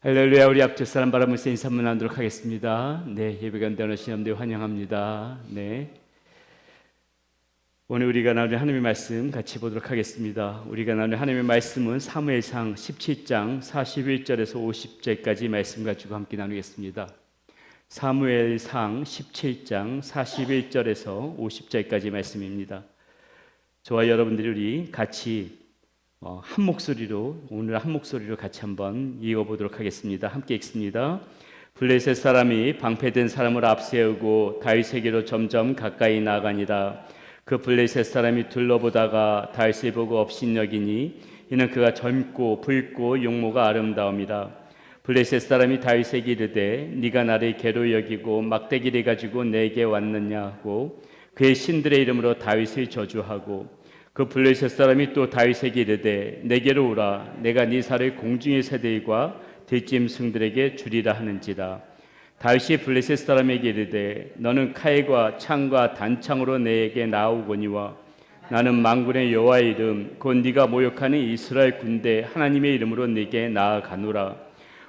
할렐루야. 우리 앞뒤 사람 바라보면서 인사 한번 나누도록 하겠습니다. 네, 예배가 되는 시험들 환영합니다. 네, 오늘 우리가 나누는 하나님의 말씀 같이 보도록 하겠습니다. 우리가 나누는 하나님의 말씀은 사무엘상 17장 41절에서 50절까지 말씀 가지고 함께 나누겠습니다. 사무엘상 17장 41절에서 50절까지 말씀입니다. 저와 여러분들이 우리 같이 한 목소리로 같이 한번 읽어보도록 하겠습니다. 함께 읽습니다. 블레셋 사람이 방패된 사람을 앞세우고 다윗에게로 점점 가까이 나아가니라. 그 블레셋 사람이 둘러보다가 다윗을 보고 업신여기니 이는 그가 젊고 붉고 용모가 아름다움이라. 블레셋 사람이 다윗에게 이르되 네가 나를 개로 여기고 막대기를 가지고 내게 왔느냐 하고 그의 신들의 이름으로 다윗을 저주하고 그 블레셋 사람이 또 다윗에게 이르되 내게로 오라. 내가 네 살을 공중의 새들과 들짐승들에게 주리라 하는지라. 다윗이 블레셋 사람에게 이르되 너는 칼과 창과 단창으로 내게 나오거니와 나는 만군의 여호와의 이름 곧 네가 모욕하는 이스라엘 군대 하나님의 이름으로 네게 나아가노라.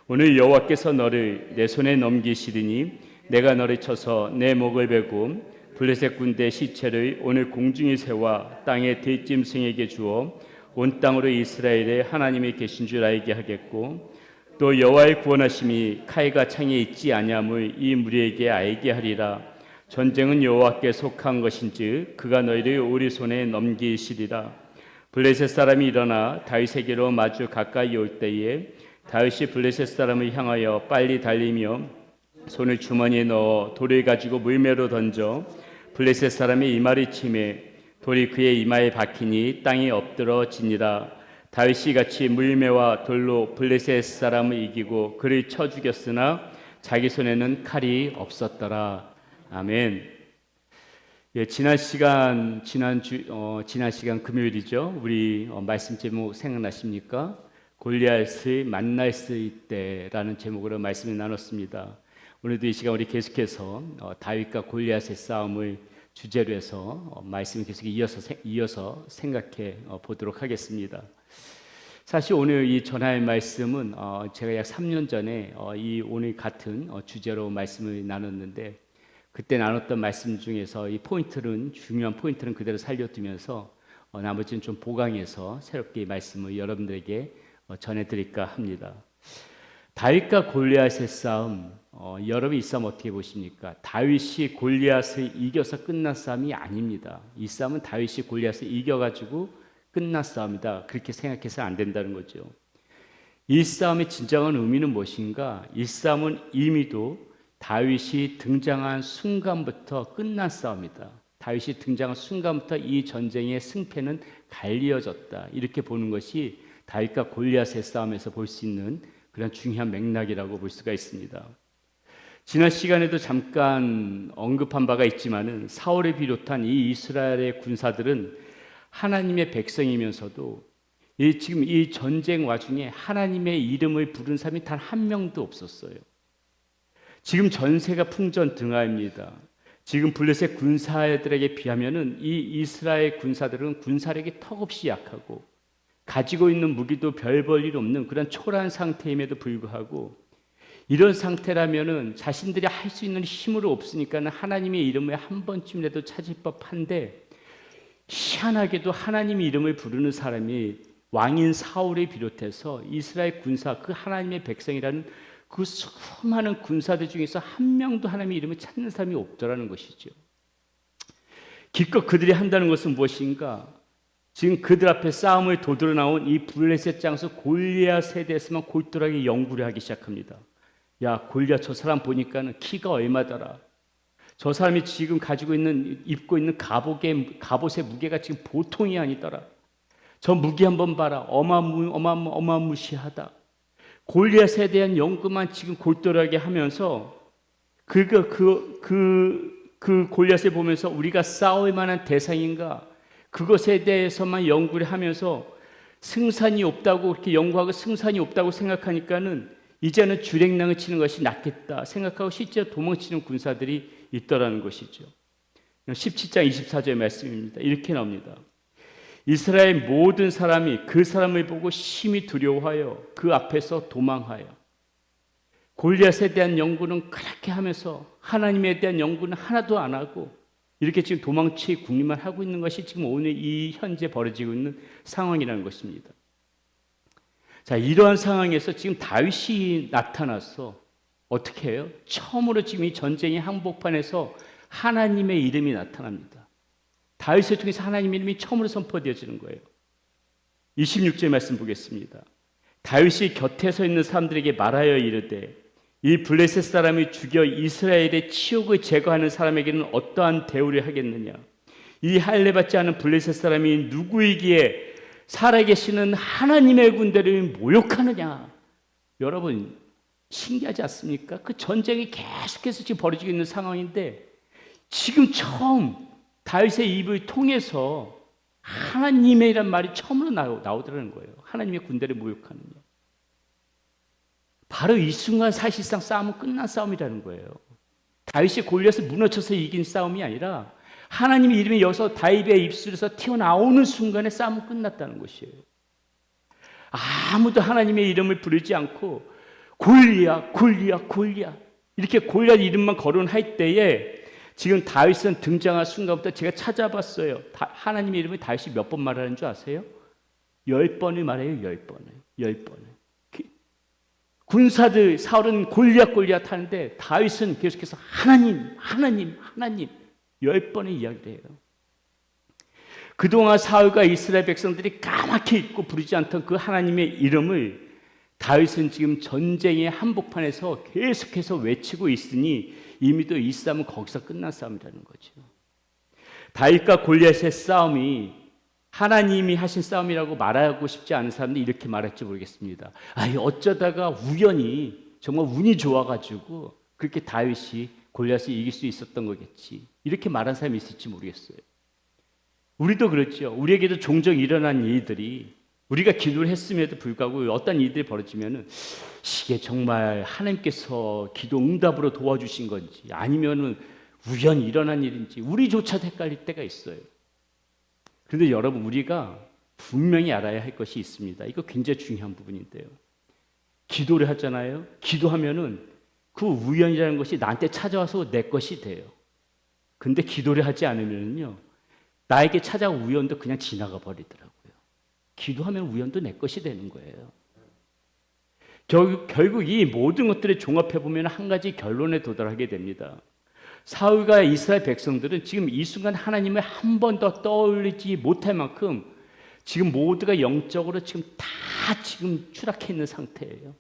오늘 여호와께서 너를 내 손에 넘기시리니 내가 너를 쳐서 내 목을 베고 블레셋 군대 시체를 오늘 공중의 새와 땅의 들짐승에게 주어 온 땅으로 이스라엘의 하나님이 계신 줄 알게 하겠고 또 여호와의 구원하심이 칼과 창에 있지 아니함을 이 무리에게 알게 하리라. 전쟁은 여호와께 속한 것인즉 그가 너희를 우리 손에 넘기시리라. 블레셋 사람이 일어나 다윗에게로 마주 가까이 올 때에 다윗이 블레셋 사람을 향하여 빨리 달리며 손을 주머니에 넣어 돌을 가지고 물매로 던져 블레셋 사람의 이마를 치매 돌이 그의 이마에 박히니 땅이 엎드러지니라. 다윗이 같이 물매와 돌로 블레셋 사람을 이기고 그를 쳐 죽였으나 자기 손에는 칼이 없었더라. 아멘. 예, 지난 시간 금요일이죠. 우리 말씀 제목 생각나십니까? 골리앗을 만났을 때라는 제목으로 말씀을 나눴습니다. 오늘도 이 시간 우리 계속해서 다윗과 골리앗의 싸움을 주제로 해서 말씀을 계속 이어서 생각해 보도록 하겠습니다. 사실 오늘 이 전할 말씀은 제가 약 3년 전에 이 오늘 같은 주제로 말씀을 나눴는데 그때 나눴던 말씀 중에서 중요한 포인트는 그대로 살려두면서 나머지는 좀 보강해서 새롭게 이 말씀을 여러분들에게 전해드릴까 합니다. 다윗과 골리앗의 싸움, 여러분 이 싸움 어떻게 보십니까? 다윗이 골리앗을 이겨서 끝난 싸움이 아닙니다. 이 싸움은 다윗이 골리앗을 이겨가지고 끝난 싸움이다. 그렇게 생각해서 안 된다는 거죠. 이 싸움의 진정한 의미는 무엇인가? 이 싸움은 이미도 다윗이 등장한 순간부터 끝난 싸움이다. 다윗이 등장한 순간부터 이 전쟁의 승패는 갈리어졌다. 이렇게 보는 것이 다윗과 골리앗의 싸움에서 볼 수 있는 그런 중요한 맥락이라고 볼 수가 있습니다. 지난 시간에도 잠깐 언급한 바가 있지만은 사울을 비롯한 이 이스라엘의 군사들은 하나님의 백성이면서도 지금 이 전쟁 와중에 하나님의 이름을 부른 사람이 단 한 명도 없었어요. 지금 전세가 풍전등화입니다. 지금 블레셋 군사들에게 비하면은 이 이스라엘 군사들은 군사력이 턱없이 약하고 가지고 있는 무기도 별 볼 일 없는 그런 초라한 상태임에도 불구하고 이런 상태라면은 자신들이 할 수 있는 힘으로 없으니까는 하나님의 이름을 한 번쯤이라도 찾을 법한데 희한하게도 하나님의 이름을 부르는 사람이 왕인 사울을 비롯해서 이스라엘 군사 그 하나님의 백성이라는 그 수많은 군사들 중에서 한 명도 하나님의 이름을 찾는 사람이 없더라는 것이죠. 기껏 그들이 한다는 것은 무엇인가? 지금 그들 앞에 싸움을 도드러 나온 이 블레셋 장수 골리앗에 대해서만 골똘하게 연구를 하기 시작합니다. 야, 골리앗 저 사람 보니까는 키가 얼마더라. 저 사람이 지금 입고 있는 갑옷의 무게가 지금 보통이 아니더라. 저 무기 한번 봐라. 어마무시하다. 골리앗에 대한 연구만 지금 골똘하게 하면서 그 골리앗을 보면서 우리가 싸울 만한 대상인가? 그것에 대해서만 연구를 하면서 승산이 없다고 그렇게 연구하고 승산이 없다고 생각하니까는 이제는 주랭랑을 치는 것이 낫겠다 생각하고 실제로 도망치는 군사들이 있더라는 것이죠. 17장 24절 말씀입니다. 이렇게 나옵니다. 이스라엘 모든 사람이 그 사람을 보고 심히 두려워하여 그 앞에서 도망하여 골리앗에 대한 연구는 그렇게 하면서 하나님에 대한 연구는 하나도 안 하고 이렇게 지금 도망치 궁리만 하고 있는 것이 지금 오늘 이 현재 벌어지고 있는 상황이라는 것입니다. 자, 이러한 상황에서 지금 다윗이 나타나서 어떻게 해요? 처음으로 지금 이 전쟁의 한복판에서 하나님의 이름이 나타납니다. 다윗을 통해서 하나님의 이름이 처음으로 선포되어지는 거예요. 26절 말씀 보겠습니다. 다윗이 곁에 서 있는 사람들에게 말하여 이르되 이 블레셋 사람이 죽여 이스라엘의 치욕을 제거하는 사람에게는 어떠한 대우를 하겠느냐? 이 할례 받지 않은 블레셋 사람이 누구이기에 살아계시는 하나님의 군대를 모욕하느냐? 여러분 신기하지 않습니까? 그 전쟁이 계속해서 지금 벌어지고 있는 상황인데 지금 처음 다윗의 입을 통해서 하나님이란 말이 처음으로 나오더라는 거예요. 하나님의 군대를 모욕하느냐? 바로 이 순간 사실상 싸움은 끝난 싸움이라는 거예요. 다윗이 골리앗을 무너져서 이긴 싸움이 아니라 하나님의 이름이 여기서 다윗의 입술에서 튀어나오는 순간에 싸움은 끝났다는 것이에요. 아무도 하나님의 이름을 부르지 않고 골리앗 이렇게 골리앗 이름만 거론할 때에 지금 다윗은 등장한 순간부터 제가 찾아봤어요. 하나님의 이름을 다윗이 몇 번 말하는 줄 아세요? 10번을 말해요. 10번을. 군사들 사울은 골리앗 하는데 다윗은 계속해서 하나님 10번의 이야기를 해요. 그동안 사울과 이스라엘 백성들이 까맣게 잊고 부르지 않던 그 하나님의 이름을 다윗은 지금 전쟁의 한복판에서 계속해서 외치고 있으니 이미도 이 싸움은 거기서 끝난 싸움이라는 거죠. 다윗과 골리앗의 싸움이 하나님이 하신 싸움이라고 말하고 싶지 않은 사람들이 이렇게 말할지 모르겠습니다. 어쩌다가 우연히 정말 운이 좋아가지고 그렇게 다윗이 골리앗을 이길 수 있었던 거겠지. 이렇게 말한 사람이 있을지 모르겠어요. 우리도 그렇죠. 우리에게도 종종 일어난 일들이 우리가 기도를 했음에도 불구하고 어떤 일들이 벌어지면은 이게 정말 하나님께서 기도 응답으로 도와주신 건지 아니면은 우연히 일어난 일인지 우리조차도 헷갈릴 때가 있어요. 그런데 여러분 우리가 분명히 알아야 할 것이 있습니다. 이거 굉장히 중요한 부분인데요. 기도를 하잖아요. 기도하면은 그 우연이라는 것이 나한테 찾아와서 내 것이 돼요. 근데 기도를 하지 않으면요 나에게 찾아온 우연도 그냥 지나가 버리더라고요. 기도하면 우연도 내 것이 되는 거예요. 결국 이 모든 것들을 종합해 보면 한 가지 결론에 도달하게 됩니다. 사울과 이스라엘 백성들은 지금 이 순간 하나님을 한 번 더 떠올리지 못할 만큼 지금 모두가 영적으로 지금 다 지금 추락해 있는 상태예요.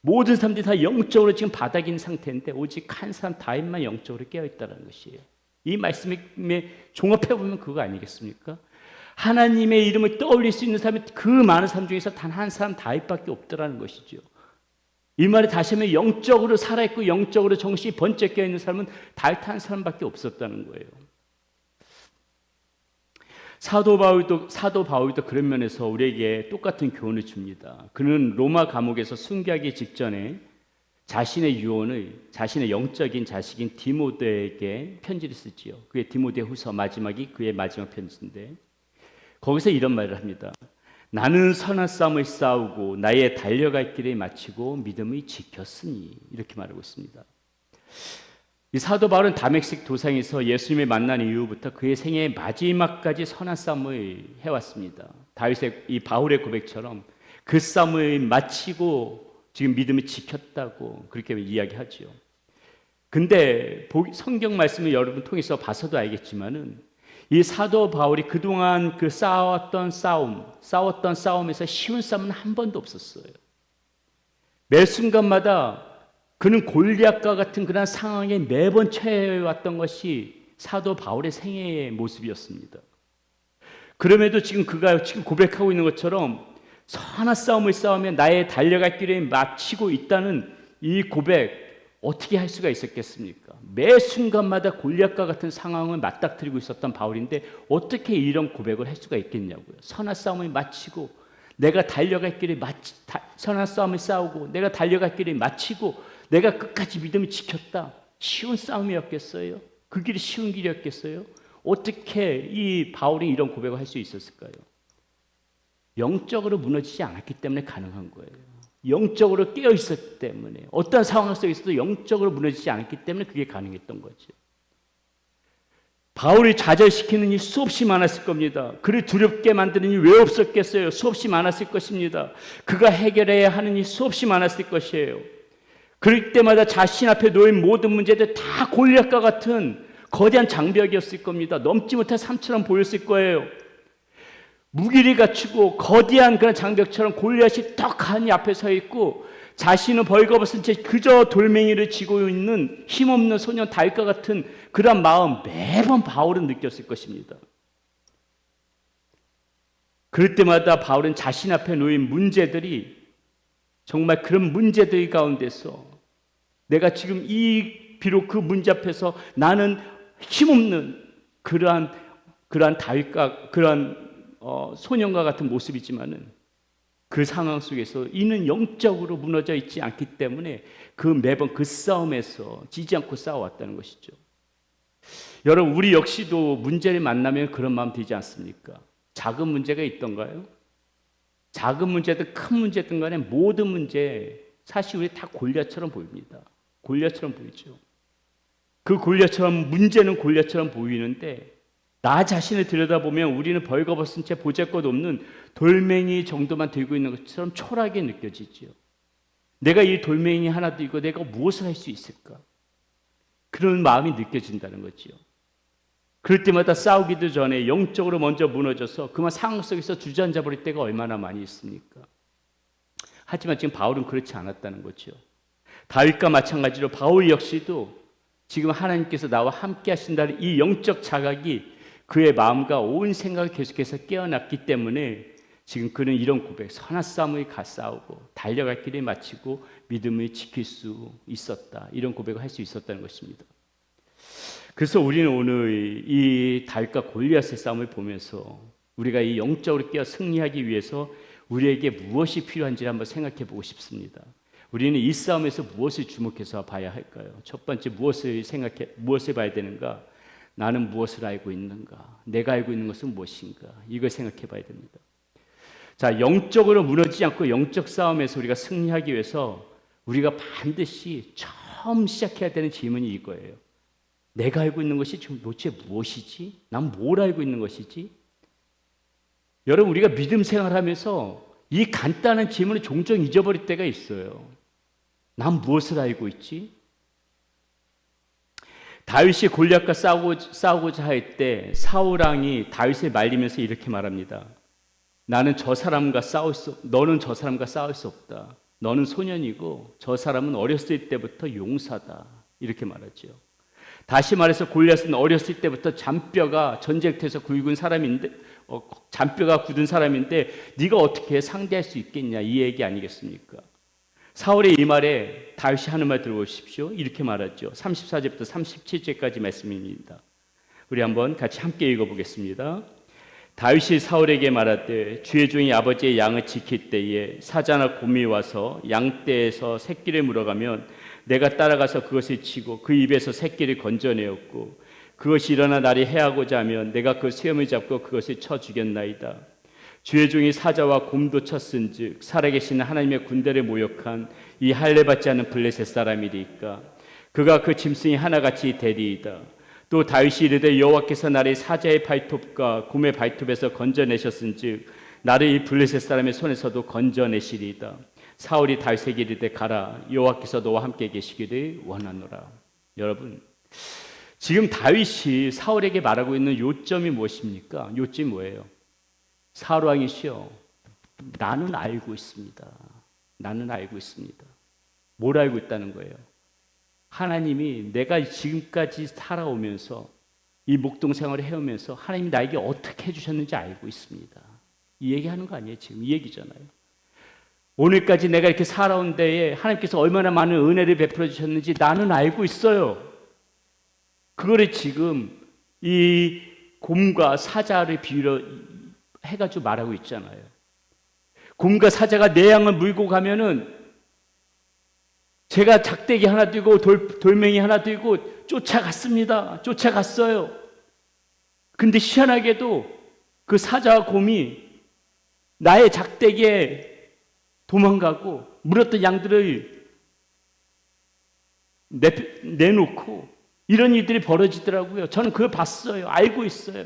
모든 사람들이 다 영적으로 지금 바닥에 있는 상태인데 오직 한 사람 다윗만 영적으로 깨어 있다는 것이에요. 이 말씀에 종합해 보면 그거 아니겠습니까? 하나님의 이름을 떠올릴 수 있는 사람이 그 많은 사람 중에서 단 한 사람 다윗밖에 없더라는 것이죠. 이 말이 다시 하면 영적으로 살아있고 영적으로 정신이 번쩍 깨어있는 사람은 다윗 한 사람밖에 없었다는 거예요. 사도 바울도 그런 면에서 우리에게 똑같은 교훈을 줍니다. 그는 로마 감옥에서 순교하기 직전에 자신의 유언을 자신의 영적인 자식인 디모데에게 편지를 쓰지요. 그게 디모데후서 마지막이 그의 마지막 편지인데 거기서 이런 말을 합니다. 나는 선한 싸움을 싸우고 나의 달려갈 길을 마치고 믿음을 지켰으니 이렇게 말하고 있습니다. 이 사도 바울은 다메섹 도상에서 예수님을 만난 이후부터 그의 생애의 마지막까지 선한 싸움을 해왔습니다. 다윗의 이 바울의 고백처럼 그 싸움을 마치고 지금 믿음을 지켰다고 그렇게 이야기하죠. 근데 성경 말씀을 여러분 통해서 봐서도 알겠지만은 이 사도 바울이 그동안 그 싸웠던 싸움에서 쉬운 싸움은 한 번도 없었어요. 매 순간마다 그는 골리앗과 같은 그런 상황에 매번 처해왔던 것이 사도 바울의 생애의 모습이었습니다. 그럼에도 지금 그가 지금 고백하고 있는 것처럼 선한 싸움을 싸우며 나의 달려갈 길을 마치고 있다는 이 고백 어떻게 할 수가 있었겠습니까? 매 순간마다 골리앗과 같은 상황을 맞닥뜨리고 있었던 바울인데 어떻게 이런 고백을 할 수가 있겠냐고요. 선한 싸움을 마치고 내가 달려갈 길을 선한 싸움을 싸우고 내가 달려갈 길을 마치고 내가 끝까지 믿음을 지켰다. 쉬운 싸움이었겠어요? 그 길이 쉬운 길이었겠어요? 어떻게 이 바울이 이런 고백을 할 수 있었을까요? 영적으로 무너지지 않았기 때문에 가능한 거예요. 영적으로 깨어 있었기 때문에, 어떤 상황 속에서도 영적으로 무너지지 않았기 때문에 그게 가능했던 거죠. 바울이 좌절시키는 일 수없이 많았을 겁니다. 그를 두렵게 만드는 일 왜 없었겠어요? 수없이 많았을 것입니다. 그가 해결해야 하는 일 수없이 많았을 것이에요. 그럴 때마다 자신 앞에 놓인 모든 문제들 다 골리앗과 같은 거대한 장벽이었을 겁니다. 넘지 못할 산처럼 보였을 거예요. 무기를 갖추고 거대한 그런 장벽처럼 골리앗이 떡하니 앞에 서 있고, 자신은 벌거벗은 채 그저 돌멩이를 쥐고 있는 힘없는 소년 다윗과 같은 그런 마음 매번 바울은 느꼈을 것입니다. 그럴 때마다 바울은 자신 앞에 놓인 문제들이, 정말 그런 문제들 가운데서 내가 지금 비록 그 문제 앞에서 나는 힘없는 그러한 다윗과 소년과 같은 모습이지만은, 그 상황 속에서 이는 영적으로 무너져 있지 않기 때문에 매번 그 싸움에서 지지 않고 싸워왔다는 것이죠. 여러분, 우리 역시도 문제를 만나면 그런 마음 들지 않습니까? 작은 문제가 있던가요? 작은 문제든 큰 문제든 간에 모든 문제, 사실 우리 다 골리앗처럼 보입니다. 골리앗처럼 보이죠. 그 골리앗처럼, 문제는 골리앗처럼 보이는데, 나 자신을 들여다보면 우리는 벌거벗은 채 보잘것없는 돌멩이 정도만 들고 있는 것처럼 초라하게 느껴지지요. 내가 이 돌멩이 하나 들고 내가 무엇을 할 수 있을까? 그런 마음이 느껴진다는 거지요. 그럴 때마다 싸우기도 전에 영적으로 먼저 무너져서 그만 상황 속에서 주저앉아 버릴 때가 얼마나 많이 있습니까? 하지만 지금 바울은 그렇지 않았다는 거죠. 다윗과 마찬가지로 바울 역시도 지금 하나님께서 나와 함께 하신다는 이 영적 자각이 그의 마음과 온 생각을 계속해서 깨어났기 때문에 지금 그는 이런 고백, 선한 싸움을 싸우고 달려갈 길을 마치고 믿음을 지킬 수 있었다, 이런 고백을 할 수 있었다는 것입니다. 그래서 우리는 오늘 이 다윗과 골리앗의 싸움을 보면서 우리가 이 영적으로 깨어 승리하기 위해서 우리에게 무엇이 필요한지를 한번 생각해 보고 싶습니다. 우리는 이 싸움에서 무엇을 주목해서 봐야 할까요? 첫 번째, 무엇을 봐야 되는가? 나는 무엇을 알고 있는가? 내가 알고 있는 것은 무엇인가? 이걸 생각해 봐야 됩니다. 자, 영적으로 무너지지 않고 영적 싸움에서 우리가 승리하기 위해서 우리가 반드시 처음 시작해야 되는 질문이 이거예요. 내가 알고 있는 것이 도대체 무엇이지? 난 뭘 알고 있는 것이지? 여러분, 우리가 믿음 생활하면서 이 간단한 질문을 종종 잊어버릴 때가 있어요. 난 무엇을 알고 있지? 다윗이 골리앗과 싸우고자 할 때 사울 왕이 다윗을 말리면서 이렇게 말합니다. 너는 저 사람과 싸울 수 없다. 너는 소년이고 저 사람은 어렸을 때부터 용사다. 이렇게 말하죠. 다시 말해서 골리앗은 어렸을 때부터 잔뼈가 전쟁터에서 잔뼈가 굳은 사람인데 네가 어떻게 상대할 수 있겠냐, 이 얘기 아니겠습니까? 사울의 이 말에 다윗이 하는 말 들어보십시오. 이렇게 말하죠. 34절부터 37절까지 말씀입니다. 우리 한번 같이 함께 읽어보겠습니다. 다윗이 사울에게 말하되 주의 종이 아버지의 양을 지킬 때에 사자나 곰이 와서 양떼에서 새끼를 물어가면 내가 따라가서 그것을 치고 그 입에서 새끼를 건져내었고 그것이 일어나 나를 해하고자 하면 내가 그 수염을 잡고 그것을 쳐 죽였나이다. 주의 종이 사자와 곰도 쳤은즉 살아계신 하나님의 군대를 모욕한 이 할례받지 않은 블레셋 사람이리까 그가 그 짐승이 하나같이 되리이다. 또 다윗이 이르되 여호와께서 나를 사자의 발톱과 곰의 발톱에서 건져내셨은즉 나를 이 블레셋 사람의 손에서도 건져내시리이다. 사울이 다윗에게 이르되 가라, 여호와께서 너와 함께 계시기를 원하노라. 여러분, 지금 다윗이 사울에게 말하고 있는 요점이 무엇입니까? 요점이 뭐예요? 사울 왕이시여, 나는 알고 있습니다. 나는 알고 있습니다. 뭘 알고 있다는 거예요? 하나님이 내가 지금까지 살아오면서 이 목동 생활을 해오면서 하나님이 나에게 어떻게 해주셨는지 알고 있습니다. 이 얘기하는 거 아니에요? 지금 이 얘기잖아요. 오늘까지 내가 이렇게 살아온 데에 하나님께서 얼마나 많은 은혜를 베풀어 주셨는지 나는 알고 있어요. 그거를 지금 이 곰과 사자를 비유로 해가지고 말하고 있잖아요. 곰과 사자가 내 양을 물고 가면은 제가 작대기 하나 들고 돌멩이 하나 들고 쫓아갔습니다. 쫓아갔어요. 근데 희한하게도 그 사자와 곰이 나의 작대기에 도망가고 물었던 양들을 내놓고 이런 일들이 벌어지더라고요. 저는 그걸 봤어요. 알고 있어요.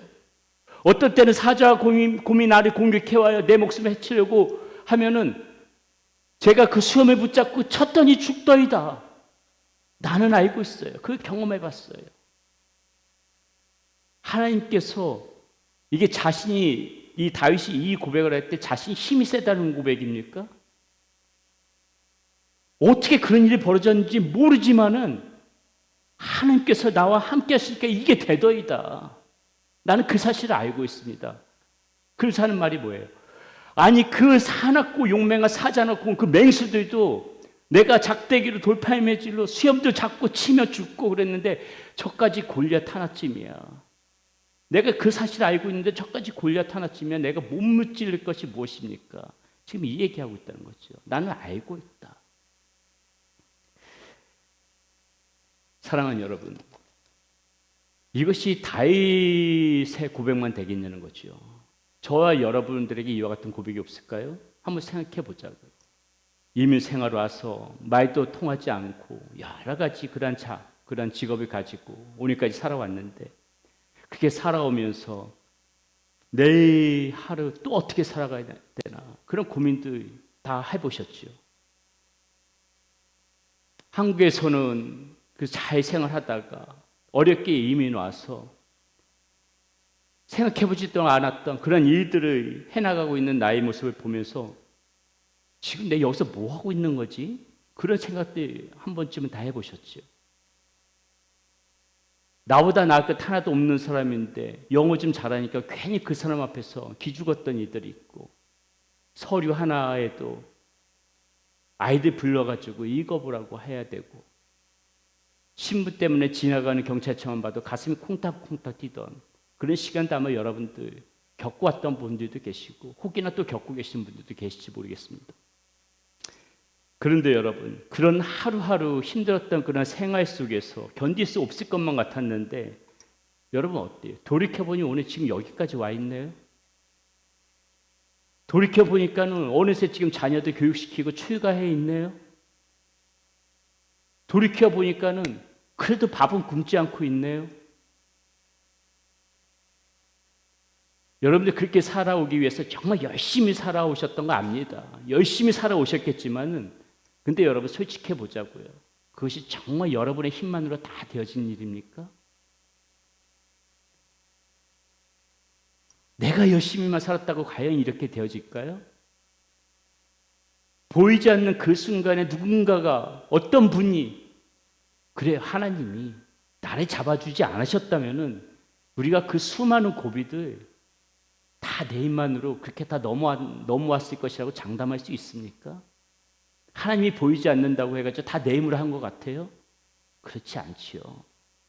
어떨 때는 사자와 곰이 나를 공격해와요. 내 목숨을 해치려고 하면은 제가 그 수염을 붙잡고 쳤더니 죽더이다. 나는 알고 있어요. 그걸 경험해 봤어요. 하나님께서 이게 자신이 이 다윗이 이 고백을 할 때 자신이 힘이 세다는 고백입니까? 어떻게 그런 일이 벌어졌는지 모르지만은 하나님께서 나와 함께 하시니까 이게 되더이다. 나는 그 사실을 알고 있습니다. 그래서 하는 말이 뭐예요? 아니 그 사납고 용맹한 사자나고 그 맹수들도 내가 작대기로 돌팔 매질로 수염도 잡고 치며 죽고 그랬는데 저까지 골리앗 하나쯤이야. 내가 그 사실을 알고 있는데 저까지 골리앗 하나쯤이면 내가 못 무찔릴 것이 무엇입니까? 지금 이 얘기하고 있다는 거죠. 나는 알고 있다. 사랑하는 여러분, 이것이 다윗의 고백만 되겠냐는 거죠. 저와 여러분들에게 이와 같은 고백이 없을까요? 한번 생각해 보자고요. 이민 생활 와서 말도 통하지 않고 여러 가지 그런 직업을 가지고 오늘까지 살아왔는데 그렇게 살아오면서 내일 하루 또 어떻게 살아가야 되나 그런 고민들 다 해보셨죠. 한국에서는 그 잘 생활하다가 어렵게 이민 와서 생각해보지도 않았던 그런 일들을 해나가고 있는 나의 모습을 보면서 지금 내가 여기서 뭐 하고 있는 거지? 그런 생각들 한 번쯤은 다 해보셨죠. 나보다 나을 것 하나도 없는 사람인데 영어 좀 잘하니까 괜히 그 사람 앞에서 기죽었던 일들이 있고 서류 하나에도 아이들 불러가지고 읽어보라고 해야 되고 신분 때문에 지나가는 경찰차만 봐도 가슴이 콩닥콩닥 뛰던 그런 시간도 아마 여러분들 겪어왔던 분들도 계시고 혹이나 또 겪고 계신 분들도 계실지 모르겠습니다. 그런데 여러분, 그런 하루하루 힘들었던 그런 생활 속에서 견딜 수 없을 것만 같았는데 여러분 어때요? 돌이켜보니 오늘 지금 여기까지 와 있네요. 돌이켜보니까는 어느새 지금 자녀들 교육시키고 출가해 있네요. 돌이켜보니까는 그래도 밥은 굶지 않고 있네요. 여러분들 그렇게 살아오기 위해서 정말 열심히 살아오셨던 거 압니다. 열심히 살아오셨겠지만은 근데 여러분 솔직해 보자고요. 그것이 정말 여러분의 힘만으로 다 되어진 일입니까? 내가 열심히만 살았다고 과연 이렇게 되어질까요? 보이지 않는 그 순간에 누군가가 어떤 분이 그래 하나님이 나를 잡아주지 않으셨다면은 우리가 그 수많은 고비들 다 내 힘만으로 그렇게 다 넘어왔을 것이라고 장담할 수 있습니까? 하나님이 보이지 않는다고 해가지고 다 내 힘으로 한 것 같아요? 그렇지 않지요.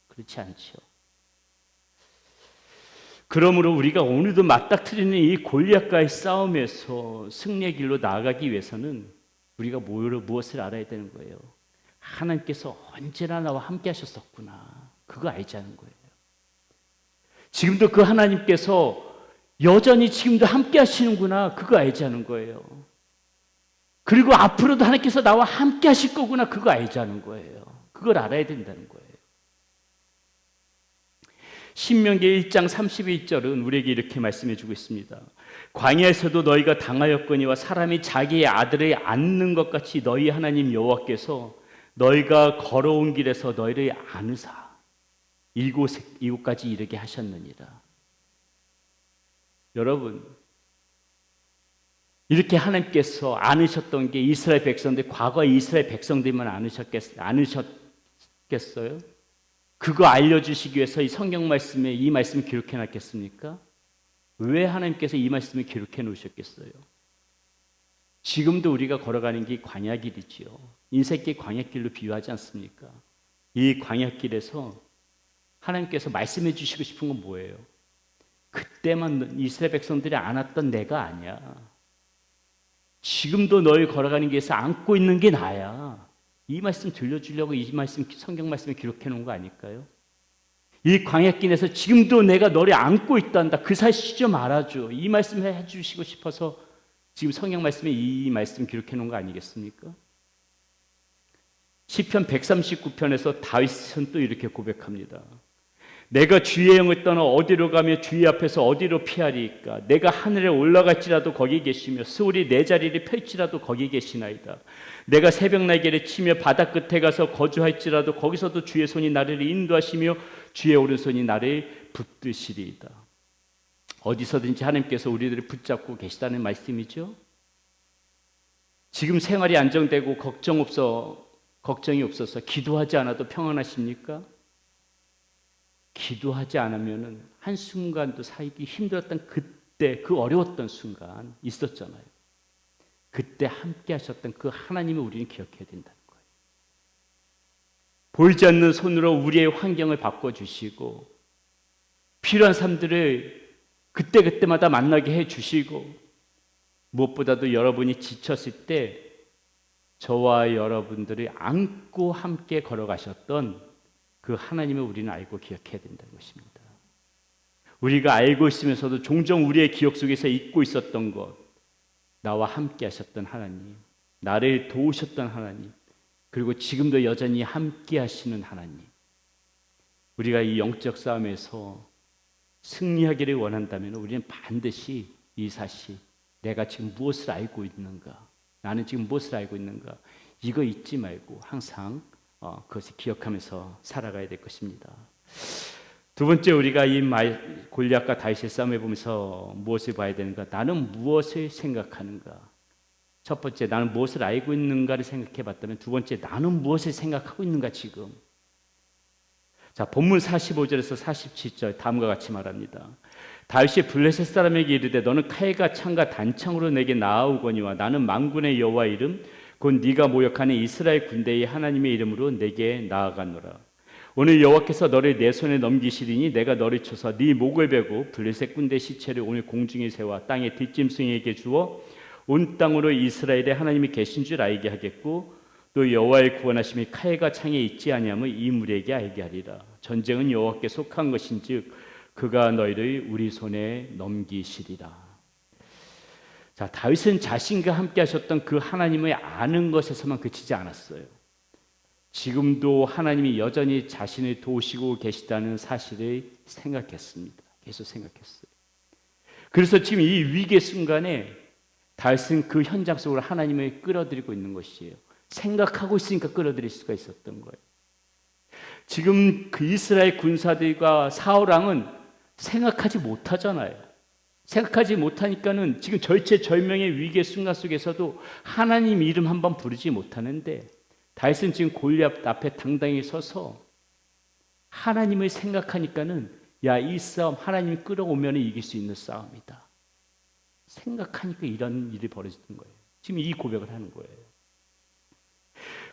그렇지 않죠. 그러므로 우리가 오늘도 맞닥뜨리는 이 골리앗과의 싸움에서 승리의 길로 나아가기 위해서는 우리가 무엇을 알아야 되는 거예요? 하나님께서 언제나 나와 함께 하셨었구나. 그거 알자는 거예요. 지금도 그 하나님께서 여전히 지금도 함께 하시는구나. 그거 알자는 거예요. 그리고 앞으로도 하나님께서 나와 함께 하실 거구나. 그거 알자는 거예요. 그걸 알아야 된다는 거예요. 신명기 1장 31절은 우리에게 이렇게 말씀해 주고 있습니다. 광야에서도 너희가 당하였거니와 사람이 자기의 아들을 안는 것 같이 너희 하나님 여호와께서 너희가 걸어온 길에서 너희를 안으사 이곳까지 이르게 하셨느니라. 여러분, 이렇게 하나님께서 안으셨던 게 이스라엘 백성들, 과거의 이스라엘 백성들만 안으셨겠어요? 그거 알려주시기 위해서 이 성경 말씀에 이 말씀을 기록해 놨겠습니까? 왜 하나님께서 이 말씀을 기록해 놓으셨겠어요? 지금도 우리가 걸어가는 게 광야길이지요. 인생길 광야길로 비유하지 않습니까? 이 광야길에서 하나님께서 말씀해 주시고 싶은 건 뭐예요? 그때만 이스라엘 백성들이 안았던 내가 아니야. 지금도 너희 걸어가는 길에서 안고 있는 게 나야. 이 말씀 들려주려고 이 말씀 성경 말씀에 기록해 놓은 거 아닐까요? 이 광야길에서 지금도 내가 너를 안고 있단다. 그 사실 좀 알아줘. 이 말씀 해주시고 싶어서 지금 성경 말씀에 이 말씀 기록해 놓은 거 아니겠습니까? 시편 139편에서 다윗은 또 이렇게 고백합니다. 내가 주의 영을 떠나 어디로 가며 주의 앞에서 어디로 피하리이까? 내가 하늘에 올라갈지라도 거기 계시며 스올이 내 자리를 펼지라도 거기 계시나이다. 내가 새벽 날개를 치며 바다 끝에 가서 거주할지라도 거기서도 주의 손이 나를 인도하시며 주의 오른손이 나를 붙드시리이다. 어디서든지 하나님께서 우리들을 붙잡고 계시다는 말씀이죠. 지금 생활이 안정되고 걱정이 없어서 기도하지 않아도 평안하십니까? 기도하지 않으면 한순간도 살기 힘들었던 그때, 그 어려웠던 순간 있었잖아요. 그때 함께 하셨던 그 하나님을 우리는 기억해야 된다는 거예요. 보이지 않는 손으로 우리의 환경을 바꿔주시고 필요한 사람들을 그때그때마다 만나게 해주시고 무엇보다도 여러분이 지쳤을 때 저와 여러분들이 안고 함께 걸어가셨던 그 하나님을 우리는 알고 기억해야 된다는 것입니다. 우리가 알고 있으면서도 종종 우리의 기억 속에서 잊고 있었던 것, 나와 함께 하셨던 하나님, 나를 도우셨던 하나님, 그리고 지금도 여전히 함께 하시는 하나님. 우리가 이 영적 싸움에서 승리하기를 원한다면 우리는 반드시 이 사실, 내가 지금 무엇을 알고 있는가, 나는 지금 무엇을 알고 있는가, 이거 잊지 말고 항상 그것을 기억하면서 살아가야 될 것입니다. 두 번째, 우리가 이 골리앗과 다윗의 싸움을 보면서 무엇을 봐야 되는가? 나는 무엇을 생각하는가? 첫 번째, 나는 무엇을 알고 있는가를 생각해 봤다면, 두 번째, 나는 무엇을 생각하고 있는가 지금? 자, 본문 45절에서 47절 다음과 같이 말합니다. 다윗이 블레셋 사람에게 이르되 너는 칼과 창과 단창으로 내게 나아오거니와 나는 만군의 여호와 이름 곧 네가 모욕하는 이스라엘 군대의 하나님의 이름으로 내게 나아가노라. 오늘 여호와께서 너를 내 손에 넘기시리니 내가 너를 쳐서 네 목을 베고 블레셋 군대 시체를 오늘 공중에 세워 땅의 뒷짐승에게 주어 온 땅으로 이스라엘의 하나님이 계신 줄 알게 하겠고 또 여호와의 구원하심이 칼과 창에 있지 아니함을 이 무리에게 알게 하리라. 전쟁은 여호와께 속한 것인즉 그가 너희를 우리 손에 넘기시리라. 자, 다윗은 자신과 함께 하셨던 그 하나님을 아는 것에서만 그치지 않았어요. 지금도 하나님이 여전히 자신을 도우시고 계시다는 사실을 생각했습니다. 계속 생각했어요. 그래서 지금 이 위기의 순간에 다윗은 그 현장 속으로 하나님을 끌어들이고 있는 것이에요. 생각하고 있으니까 끌어들일 수가 있었던 거예요. 지금 그 이스라엘 군사들과 사울 왕은 생각하지 못하잖아요. 생각하지 못하니까는 지금 절체절명의 위기의 순간 속에서도 하나님 이름 한번 부르지 못하는데 다윗은 지금 골리앗 앞에 당당히 서서 하나님을 생각하니까는 야, 이 싸움 하나님이 끌어오면 이길 수 있는 싸움이다. 생각하니까 이런 일이 벌어지는 거예요. 지금 이 고백을 하는 거예요.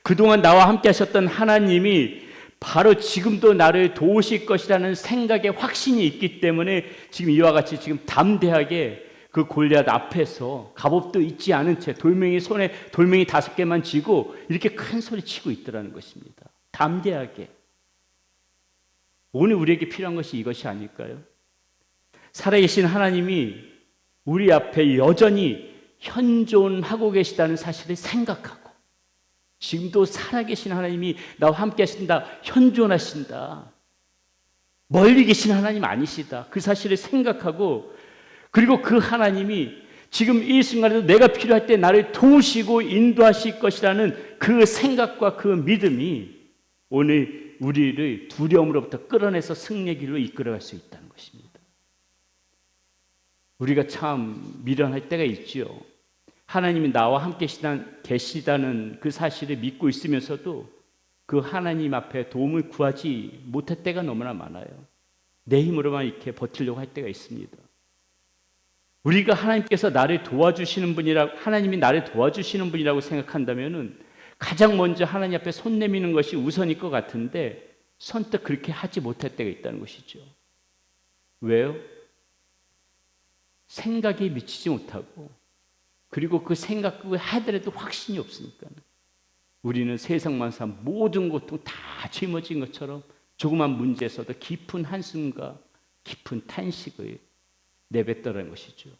그동안 나와 함께 하셨던 하나님이 바로 지금도 나를 도우실 것이라는 생각에 확신이 있기 때문에 지금 이와 같이 지금 담대하게 그 골리앗 앞에서 갑옷도 잊지 않은 채 돌멩이 손에 돌멩이 5개만 쥐고 이렇게 큰 소리 치고 있더라는 것입니다. 담대하게. 오늘 우리에게 필요한 것이 이것이 아닐까요? 살아계신 하나님이 우리 앞에 여전히 현존하고 계시다는 사실을 생각하고 지금도 살아계신 하나님이 나와 함께 하신다, 현존하신다, 멀리 계신 하나님 아니시다, 그 사실을 생각하고 그리고 그 하나님이 지금 이 순간에도 내가 필요할 때 나를 도우시고 인도하실 것이라는 그 생각과 그 믿음이 오늘 우리를 두려움으로부터 끌어내서 승리의 길로 이끌어갈 수 있다는 것입니다. 우리가 참 미련할 때가 있지요. 하나님이 나와 함께 계시다는 그 사실을 믿고 있으면서도 그 하나님 앞에 도움을 구하지 못할 때가 너무나 많아요. 내 힘으로만 이렇게 버티려고 할 때가 있습니다. 우리가 하나님께서 나를 도와주시는 분이라고, 하나님이 나를 도와주시는 분이라고 생각한다면은 가장 먼저 하나님 앞에 손 내미는 것이 우선일 것 같은데 선뜻 그렇게 하지 못할 때가 있다는 것이죠. 왜요? 생각에 미치지 못하고 그리고 그 생각을 하더라도 확신이 없으니까 우리는 세상 만사 모든 고통 다 짊어진 것처럼 조그만 문제에서도 깊은 한숨과 깊은 탄식을 내뱉더라는 것이죠.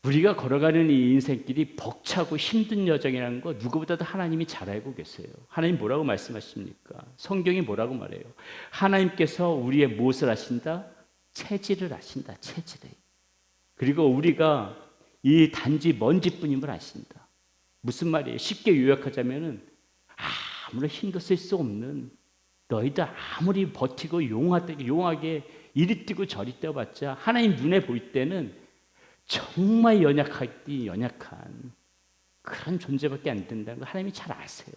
우리가 걸어가는 이 인생길이 벅차고 힘든 여정이라는 거 누구보다도 하나님이 잘 알고 계세요. 하나님 뭐라고 말씀하십니까? 성경이 뭐라고 말해요? 하나님께서 우리의 무엇을 아신다? 체질을 아신다. 체질을. 그리고 우리가 이 단지 먼지뿐임을 아신다. 무슨 말이에요? 쉽게 요약하자면은 아무런 힘도 쓸 수 없는 너희들 아무리 버티고 용하게 이리 뛰고 저리 뛰어봤자 하나님 눈에 보일 때는 정말 연약한 그런 존재밖에 안 된다는 걸 하나님이 잘 아세요.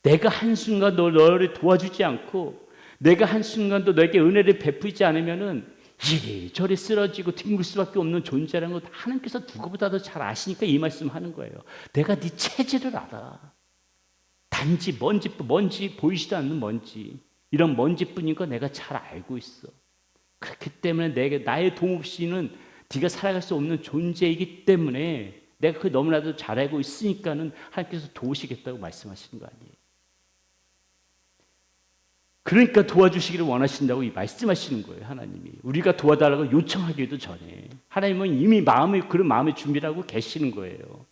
내가 한순간 너를 도와주지 않고 내가 한순간도 너에게 은혜를 베풀지 않으면은 이리저리 쓰러지고 뒹굴 수밖에 없는 존재라는 걸 하나님께서 누구보다도 잘 아시니까 이 말씀 하는 거예요. 내가 네 체질을 알아. 단지 먼지 보이지도 않는 먼지 이런 먼지뿐인 거 내가 잘 알고 있어. 그렇기 때문에 나의 도움 없이는 네가 살아갈 수 없는 존재이기 때문에 내가 그 너무나도 잘 알고 있으니까는 하나님께서 도우시겠다고 말씀하시는 거 아니에요. 그러니까 도와주시기를 원하신다고 말씀하시는 거예요. 하나님이 우리가 도와달라고 요청하기도 전에 하나님은 이미 그런 마음의 준비를 하고 계시는 거예요.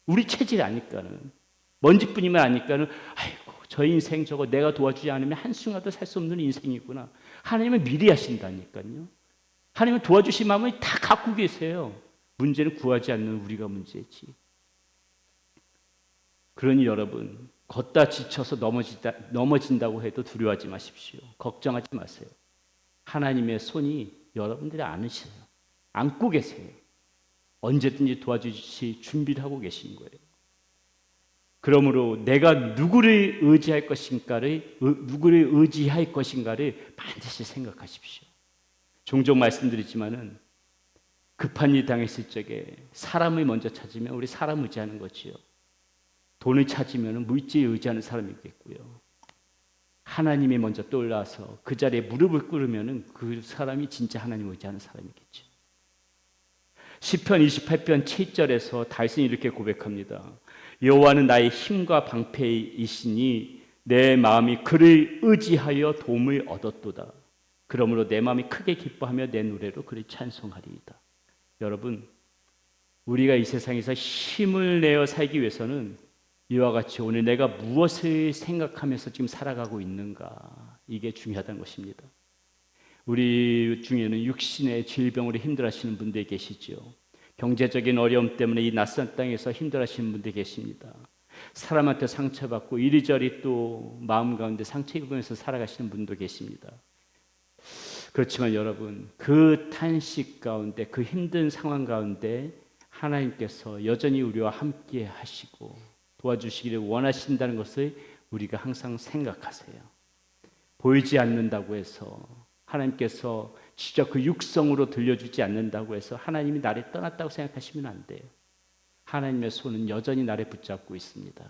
우리 체질이 아니까는 먼지뿐이면 아니까는 아이고 저 인생 저거 내가 도와주지 않으면 한순간도 살 수 없는 인생이구나. 하나님은 미리 하신다니까요. 하나님은 도와주실 마음을 다 갖고 계세요. 문제는 구하지 않는 우리가 문제지. 그러니 여러분 걷다 지쳐서 넘어진다고 해도 두려워하지 마십시오. 걱정하지 마세요. 하나님의 손이 여러분들이 안으세요. 안고 계세요. 언제든지 도와주실 준비를 하고 계신 거예요. 그러므로 내가 누구를 의지할 것인가를 반드시 생각하십시오. 종종 말씀드리지만은 급한 일 당했을 적에 사람을 먼저 찾으면 우리 사람 의지하는 거지요. 돈을 찾으면 물질에 의지하는 사람이겠고요. 하나님이 먼저 떠올라서 그 자리에 무릎을 꿇으면 그 사람이 진짜 하나님을 의지하는 사람이겠죠. 시편 28편 7절에서 다윗은 이렇게 고백합니다. 여호와는 나의 힘과 방패이시니 내 마음이 그를 의지하여 도움을 얻었도다. 그러므로 내 마음이 크게 기뻐하며 내 노래로 그를 찬송하리이다. 여러분, 우리가 이 세상에서 힘을 내어 살기 위해서는 이와 같이 오늘 내가 무엇을 생각하면서 지금 살아가고 있는가, 이게 중요하다는 것입니다. 우리 중에는 육신의 질병으로 힘들어하시는 분들이 계시죠. 경제적인 어려움 때문에 이 낯선 땅에서 힘들어하시는 분들이 계십니다. 사람한테 상처받고 이리저리 또 마음 가운데 상처 입으면서 살아가시는 분도 계십니다. 그렇지만 여러분, 그 탄식 가운데, 그 힘든 상황 가운데 하나님께서 여전히 우리와 함께 하시고 도와주시기를 원하신다는 것을 우리가 항상 생각하세요. 보이지 않는다고 해서 하나님께서 직접 그 육성으로 들려주지 않는다고 해서 하나님이 나를 떠났다고 생각하시면 안 돼요. 하나님의 손은 여전히 나를 붙잡고 있습니다.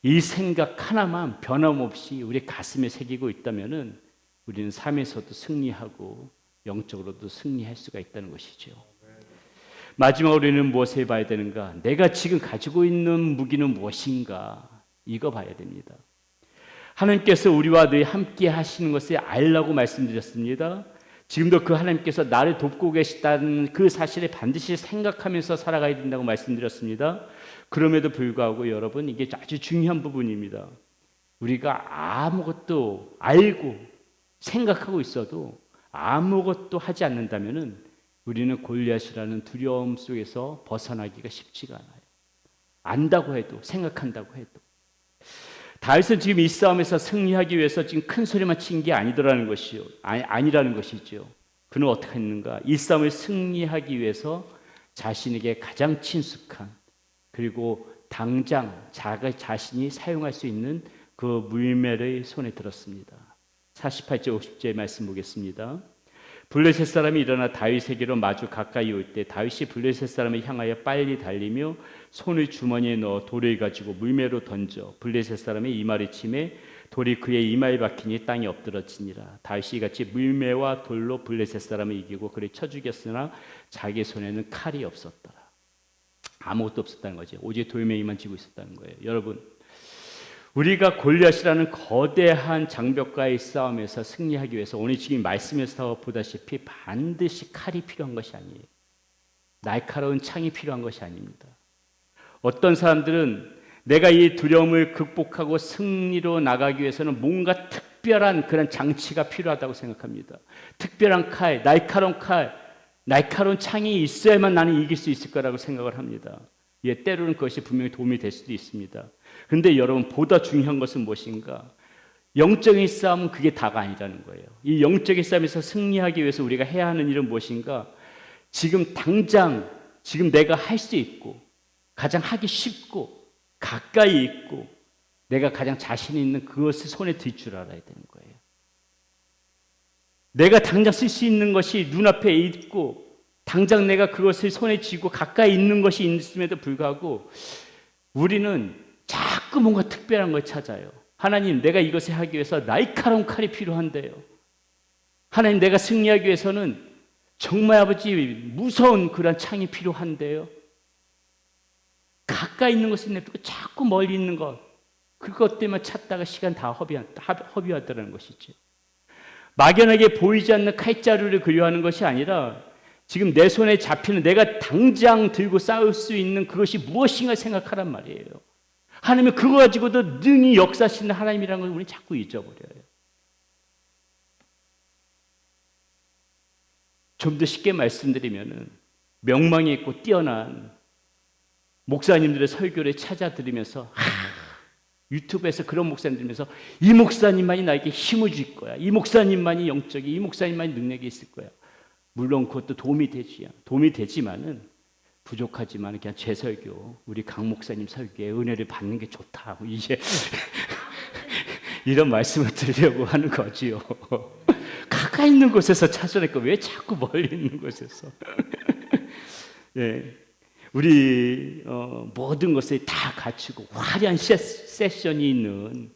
이 생각 하나만 변함없이 우리 가슴에 새기고 있다면은 우리는 삶에서도 승리하고 영적으로도 승리할 수가 있다는 것이죠. 마지막으로 우리는 무엇을 봐야 되는가? 내가 지금 가지고 있는 무기는 무엇인가? 이거 봐야 됩니다. 하나님께서 우리와 늘 함께 하시는 것을 알라고 말씀드렸습니다. 지금도 그 하나님께서 나를 돕고 계시다는 그 사실을 반드시 생각하면서 살아가야 된다고 말씀드렸습니다. 그럼에도 불구하고 여러분, 이게 아주 중요한 부분입니다. 우리가 아무것도 알고 생각하고 있어도 아무것도 하지 않는다면은 우리는 골리앗이라는 두려움 속에서 벗어나기가 쉽지가 않아요. 안다고 해도, 생각한다고 해도. 다윗은 지금 이 싸움에서 승리하기 위해서 지금 큰 소리만 친 게 아니라는 것이죠. 그는 어떻게 했는가? 이 싸움을 승리하기 위해서 자신에게 가장 친숙한, 그리고 당장 자신이 사용할 수 있는 그 물매를 손에 들었습니다. 48절 50절 말씀 보겠습니다. 블레셋 사람이 일어나 다윗에게로 마주 가까이 올 때 다윗이 블레셋 사람을 향하여 빨리 달리며 손을 주머니에 넣어 돌을 가지고 물매로 던져 블레셋 사람의 이마를 치매 돌이 그의 이마에 박히니 땅이 엎드러지니라. 다윗이 같이 물매와 돌로 블레셋 사람을 이기고 그를 쳐 죽였으나 자기 손에는 칼이 없었더라. 아무것도 없었다는 거죠. 오직 돌멩이만 쥐고 있었다는 거예요. 여러분, 우리가 골리앗이라는 거대한 장벽과의 싸움에서 승리하기 위해서 오늘 지금 말씀에서 보다시피 반드시 칼이 필요한 것이 아니에요. 날카로운 창이 필요한 것이 아닙니다. 어떤 사람들은 내가 이 두려움을 극복하고 승리로 나가기 위해서는 뭔가 특별한 그런 장치가 필요하다고 생각합니다. 특별한 칼, 날카로운 창이 있어야만 나는 이길 수 있을 거라고 생각을 합니다. 예, 때로는 그것이 분명히 도움이 될 수도 있습니다. 그런데 여러분, 보다 중요한 것은 무엇인가? 영적인 싸움은 그게 다가 아니라는 거예요. 이 영적인 싸움에서 승리하기 위해서 우리가 해야 하는 일은 무엇인가? 지금 당장, 지금 내가 할 수 있고 가장 하기 쉽고 가까이 있고 내가 가장 자신 있는 그것을 손에 들 줄 알아야 되는 거예요. 내가 당장 쓸 수 있는 것이 눈앞에 있고 당장 내가 그것을 손에 쥐고 가까이 있는 것이 있음에도 불구하고 우리는 자꾸 뭔가 특별한 걸 찾아요. 하나님, 내가 이것을 하기 위해서 날카로운 칼이 필요한데요. 하나님, 내가 승리하기 위해서는 정말 아버지 무서운 그런 창이 필요한데요. 가까이 있는 것을 내두고 자꾸 멀리 있는 것, 그것 때문에 찾다가 시간 다 허비하더라는 것이죠. 막연하게 보이지 않는 칼자루를 그리워하는 것이 아니라 지금 내 손에 잡히는 내가 당장 들고 싸울 수 있는 그것이 무엇인가 생각하란 말이에요. 하나님은 그거 가지고도 능히 역사하시는 하나님이라는 걸 우리는 자꾸 잊어버려요. 좀 더 쉽게 말씀드리면은 명망이 있고 뛰어난 목사님들의 설교를 찾아 들으면서 유튜브에서 그런 목사님 들으면서 이 목사님만이 나에게 힘을 줄 거야. 이 목사님만이 영적이, 이 목사님만이 능력이 있을 거야. 물론 그것도 도움이 되지만은 부족하지만 그냥 제 설교, 우리 강 목사님 설교에 은혜를 받는 게 좋다고 이제 이런 말씀을 드리려고 하는 거지요. 가까이 있는 곳에서 찾으니까 왜 자꾸 멀리 있는 곳에서? 네, 우리 모든 것을 다 갖추고 화려한 세션이 있는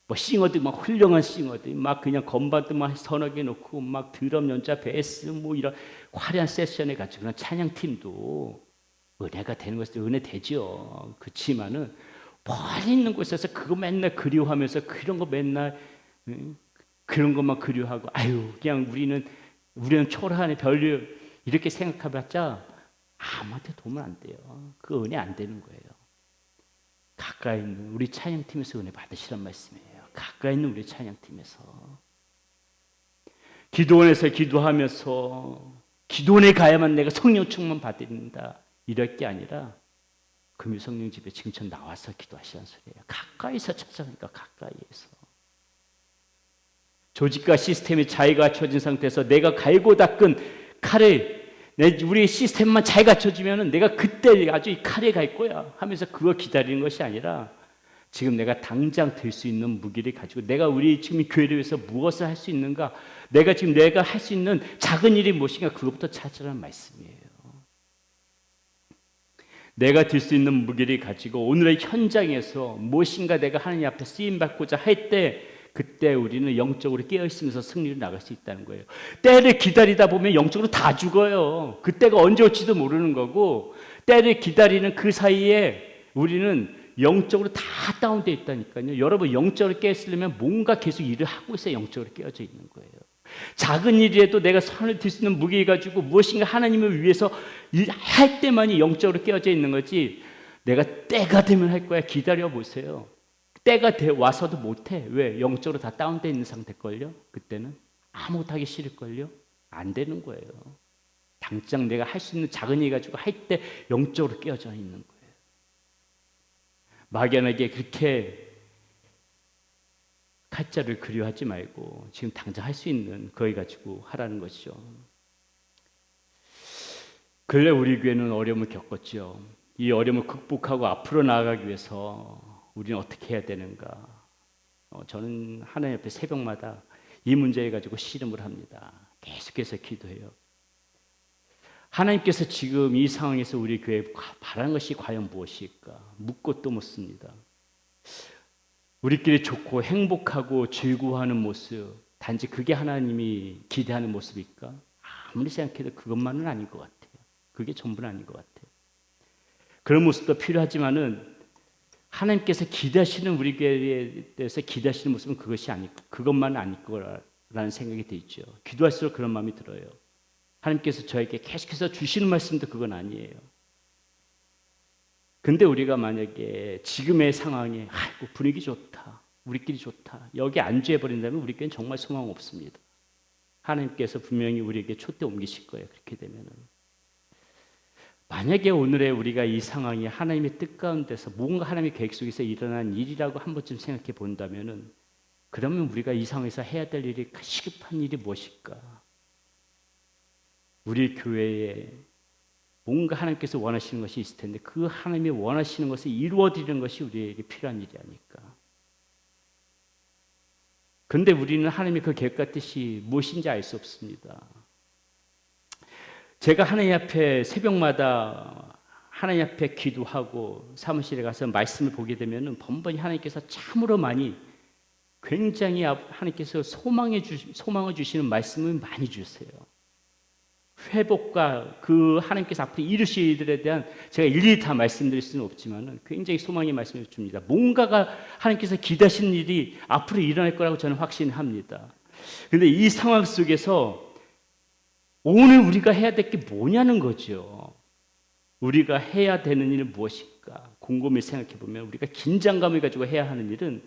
뭐 싱어들 막 훌륭한 싱어들 막 그냥 건반도 막 서너 개 놓고 막 드럼 연자 베이스 뭐 이런 화려한 세션에 갖추고 그런 찬양팀도 은혜가 되는 것도 은혜 되죠. 그렇지만은 멀리 있는 곳에서 그거 맨날 그리워하면서 그런 거 맨날 그런 것만 그리워하고 아유 그냥 우리는 초라하네 별로 이렇게 생각해봤자 아무한테 도움 안 돼요. 그 은혜 안 되는 거예요. 가까이 있는 우리 찬양팀에서 은혜 받으시란 말씀이에요. 가까이 있는 우리 찬양팀에서 기도원에서 기도하면서 기도원에 가야만 내가 성령 충만 받는다 이럴 게 아니라 금요 성령 집에 지금 전 나와서 기도하시라는 소리예요. 가까이서 찾아가니까 가까이에서 조직과 시스템이 잘 갖춰진 상태에서 내가 갈고 닦은 칼을 우리 시스템만 잘 갖춰지면은 내가 그때 아주 이 칼에 갈 거야 하면서 그거 기다리는 것이 아니라 지금 내가 당장 들 수 있는 무기를 가지고 내가 우리 지금 교회를 위해서 무엇을 할 수 있는가 내가 할 수 있는 작은 일이 무엇인가 그것부터 찾으라는 말씀이에요. 내가 들 수 있는 무기를 가지고 오늘의 현장에서 무엇인가 내가 하나님 앞에 쓰임받고자 할 때 그때 우리는 영적으로 깨어있으면서 승리를 나갈 수 있다는 거예요. 때를 기다리다 보면 영적으로 다 죽어요. 그때가 언제 올지도 모르는 거고 때를 기다리는 그 사이에 우리는 영적으로 다 다운되어 있다니까요. 여러분 영적으로 깨어있으려면 뭔가 계속 일을 하고 있어야 영적으로 깨어져 있는 거예요. 작은 일이라도 내가 손을 들 수 있는 무게 가지고 무엇인가 하나님을 위해서 할 때만이 영적으로 깨어져 있는 거지 내가 때가 되면 할 거야 기다려 보세요. 때가 와서도 못해. 왜? 영적으로 다 다운되어 있는 상태걸요. 그때는 아무것도 하기 싫을걸요. 안 되는 거예요. 당장 내가 할 수 있는 작은 일 가지고 할 때 영적으로 깨어져 있는 거예요. 막연하게 그렇게 칼자를 그리워하지 말고 지금 당장 할 수 있는 거에 가지고 하라는 것이죠. 근래 우리 교회는 어려움을 겪었죠. 이 어려움을 극복하고 앞으로 나아가기 위해서 우리는 어떻게 해야 되는가? 저는 하나님 앞에 새벽마다 이 문제에 가지고 씨름을 합니다. 계속해서 기도해요. 하나님께서 지금 이 상황에서 우리 교회에 바라는 것이 과연 무엇일까? 묻고 또 묻습니다. 우리끼리 좋고 행복하고 즐거워하는 모습, 단지 그게 하나님이 기대하는 모습일까? 아무리 생각해도 그것만은 아닌 것 같아요. 그게 전부는 아닌 것 같아요. 그런 모습도 필요하지만은 하나님께서 기대하시는 우리 교회에 대해서 기대하시는 모습은 그것만은 아닐 거라는 생각이 들죠. 기도할수록 그런 마음이 들어요. 하나님께서 저에게 계속해서 주시는 말씀도 그건 아니에요. 근데 우리가 만약에 지금의 상황에 아이고 분위기 좋다, 우리끼리 좋다, 여기 안주해버린다면 우리끼리는 정말 소망 없습니다. 하나님께서 분명히 우리에게 촛대 옮기실 거예요. 그렇게 되면은. 만약에 오늘의 우리가 이 상황이 하나님의 뜻 가운데서 뭔가 하나님의 계획 속에서 일어난 일이라고 한 번쯤 생각해 본다면은, 그러면 우리가 이 상황에서 해야 될 일이 시급한 일이 무엇일까? 우리 교회에 뭔가 하나님께서 원하시는 것이 있을 텐데 그 하나님이 원하시는 것을 이루어드리는 것이 우리에게 필요한 일이 아닐까? 그런데 우리는 하나님의 그 계획과 뜻이 무엇인지 알 수 없습니다. 제가 하나님 앞에 새벽마다 하나님 앞에 기도하고 사무실에 가서 말씀을 보게 되면 번번이 하나님께서 참으로 많이 굉장히 하나님께서 소망을 주시는 말씀을 많이 주세요. 회복과 그 하나님께서 앞으로 이루실 일들에 대한 제가 일일이 다 말씀드릴 수는 없지만 굉장히 소망의 말씀을 줍니다. 뭔가가 하나님께서 기대하시는 일이 앞으로 일어날 거라고 저는 확신합니다. 그런데 이 상황 속에서 오늘 우리가 해야 될 게 뭐냐는 거죠. 우리가 해야 되는 일은 무엇일까? 곰곰이 생각해 보면 우리가 긴장감을 가지고 해야 하는 일은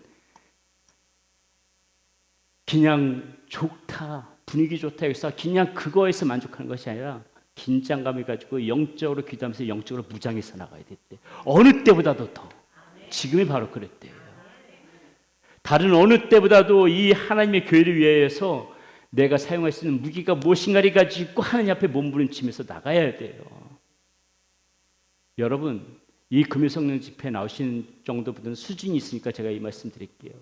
그냥 좋다, 분위기 좋다 해서 그냥 그거에서 만족하는 것이 아니라 긴장감을 가지고 영적으로 기도하면서 영적으로 무장해서 나가야 됐대. 어느 때보다도 더. 지금이 바로 그랬대요. 다른 어느 때보다도 이 하나님의 교회를 위해서 내가 사용할 수 있는 무기가 무엇인가를 가지고 하나님 앞에 몸부림치면서 나가야 돼요. 여러분, 이 금요성령 집회에 나오시는 정도보다는 수준이 있으니까 제가 이 말씀 드릴게요.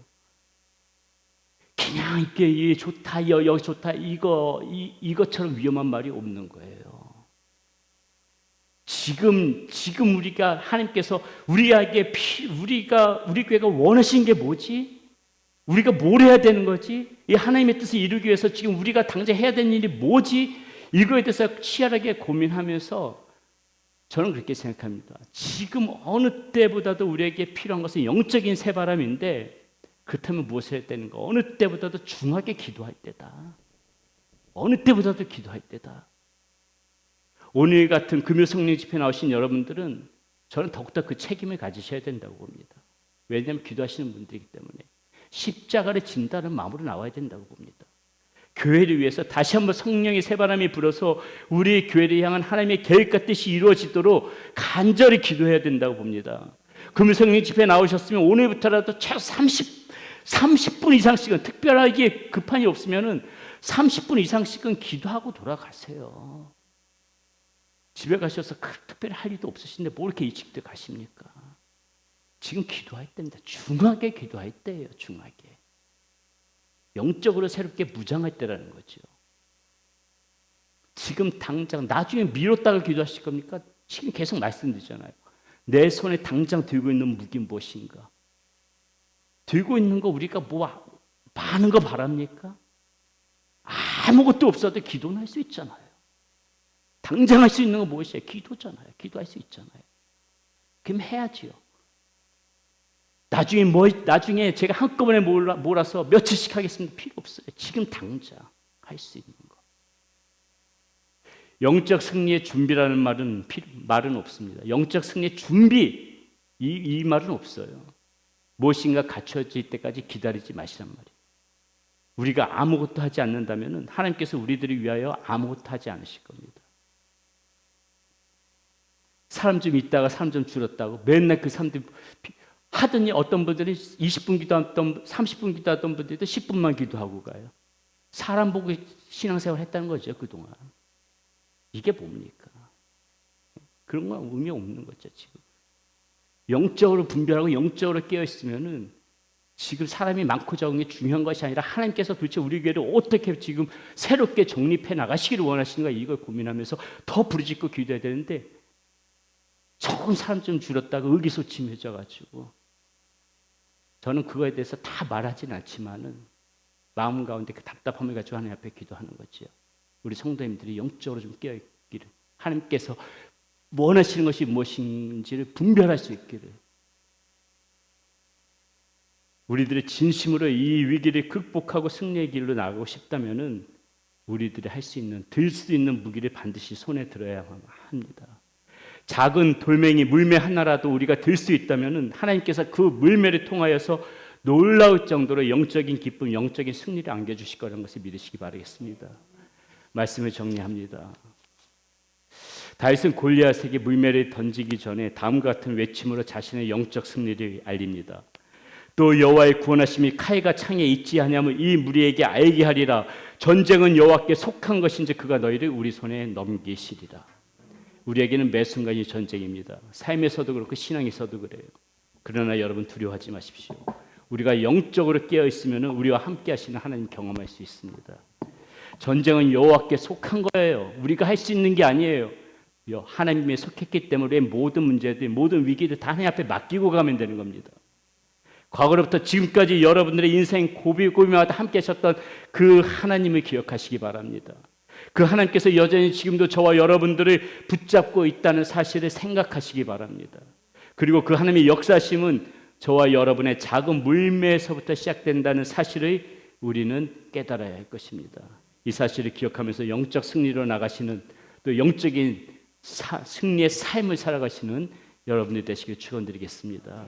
그냥 이게 좋다, 여기 좋다, 이것처럼 위험한 말이 없는 거예요. 지금 우리가 하나님께서 우리 교회가 원하시는 게 뭐지? 우리가 뭘 해야 되는 거지? 이 하나님의 뜻을 이루기 위해서 지금 우리가 당장 해야 되는 일이 뭐지? 이거에 대해서 치열하게 고민하면서 저는 그렇게 생각합니다. 지금 어느 때보다도 우리에게 필요한 것은 영적인 새바람인데, 그렇다면 무엇을 해야 되는가? 어느 때보다도 중하게 기도할 때다. 어느 때보다도 기도할 때다. 오늘 같은 금요성령 집회 나오신 여러분들은 저는 더욱더 그 책임을 가지셔야 된다고 봅니다. 왜냐하면 기도하시는 분들이기 때문에 십자가를 진다는 마음으로 나와야 된다고 봅니다. 교회를 위해서 다시 한번 성령의 새바람이 불어서 우리 교회를 향한 하나님의 계획과 뜻이 이루어지도록 간절히 기도해야 된다고 봅니다. 금요성령 집회 나오셨으면 오늘부터라도 최소 30분 이상씩은, 특별하게 급한 일 없으면 30분 이상씩은 기도하고 돌아가세요. 집에 가셔서 특별히 할 일도 없으신데 뭘 이렇게 일찍 가십니까? 지금 기도할 때입니다. 중하게 기도할 때예요. 중하게. 영적으로 새롭게 무장할 때라는 거죠. 지금 당장, 나중에 미뤘다가 기도하실 겁니까? 지금 계속 말씀드리잖아요. 내 손에 당장 들고 있는 무기는 무엇인가? 들고 있는 거 우리가 많은 거 바랍니까? 아무것도 없어도 기도는 할 수 있잖아요. 당장 할 수 있는 건 무엇이에요? 기도잖아요. 기도할 수 있잖아요. 그럼 해야지요. 나중에 제가 한꺼번에 몰아서 며칠씩 하겠습니다. 필요 없어요. 지금 당장 할 수 있는 거. 영적 승리의 준비라는 말은 없습니다. 영적 승리의 준비, 이 말은 없어요. 무엇인가 갖춰질 때까지 기다리지 마시란 말이에요. 우리가 아무것도 하지 않는다면 하나님께서 우리들을 위하여 아무것도 하지 않으실 겁니다. 사람 좀 있다가 사람 좀 줄었다고 맨날 그 사람들 하더니 어떤 분들이 20분 기도했던 30분 기도했던 분들도 10분만 기도하고 가요. 사람 보고 신앙생활 했다는 거죠, 그동안. 이게 뭡니까? 그런 건 의미 없는 거죠, 지금. 영적으로 분별하고 영적으로 깨어있으면은 지금 사람이 많고 적은 게 중요한 것이 아니라 하나님께서 도대체 우리 교회를 어떻게 지금 새롭게 정립해 나가시기를 원하시는가, 이걸 고민하면서 더 부르짖고 기도해야 되는데 조금 사람 좀 줄었다가 의기소침해져가지고, 저는 그거에 대해서 다 말하진 않지만은 마음 가운데 그 답답함을 가지고 하나님 앞에 기도하는 거죠. 우리 성도님들이 영적으로 좀 깨어있기를, 하나님께서 원하시는 것이 무엇인지를 분별할 수 있기를, 우리들의 진심으로 이 위기를 극복하고 승리의 길로 나가고 싶다면은 우리들이 할 수 있는, 들 수 있는 무기를 반드시 손에 들어야만 합니다. 작은 돌멩이, 물매 하나라도 우리가 들 수 있다면 하나님께서 그 물매를 통하여서 놀라울 정도로 영적인 기쁨, 영적인 승리를 안겨주실 거라는 것을 믿으시기 바라겠습니다. 말씀을 정리합니다. 다윗은 골리앗에게 물매를 던지기 전에 다음과 같은 외침으로 자신의 영적 승리를 알립니다. 또 여호와의 구원하심이 칼과 창에 있지 아니하면 이 무리에게 알게 하리라. 전쟁은 여호와께 속한 것인지 그가 너희를 우리 손에 넘기시리라. 우리에게는 매 순간이 전쟁입니다. 삶에서도 그렇고 신앙에서도 그래요. 그러나 여러분 두려워하지 마십시오. 우리가 영적으로 깨어 있으면 우리와 함께 하시는 하나님 경험할 수 있습니다. 전쟁은 여호와께 속한 거예요. 우리가 할 수 있는 게 아니에요. 하나님에 속했기 때문에 모든 문제들, 모든 위기를 다 하나님 앞에 맡기고 가면 되는 겁니다. 과거로부터 지금까지 여러분들의 인생 고비고비마다 함께 하셨던 그 하나님을 기억하시기 바랍니다. 그 하나님께서 여전히 지금도 저와 여러분들을 붙잡고 있다는 사실을 생각하시기 바랍니다. 그리고 그 하나님의 역사심은 저와 여러분의 작은 물매에서부터 시작된다는 사실을 우리는 깨달아야 할 것입니다. 이 사실을 기억하면서 영적 승리로 나가시는, 또 영적인 승리의 삶을 살아가시는 여러분이 되시길 축원드리겠습니다.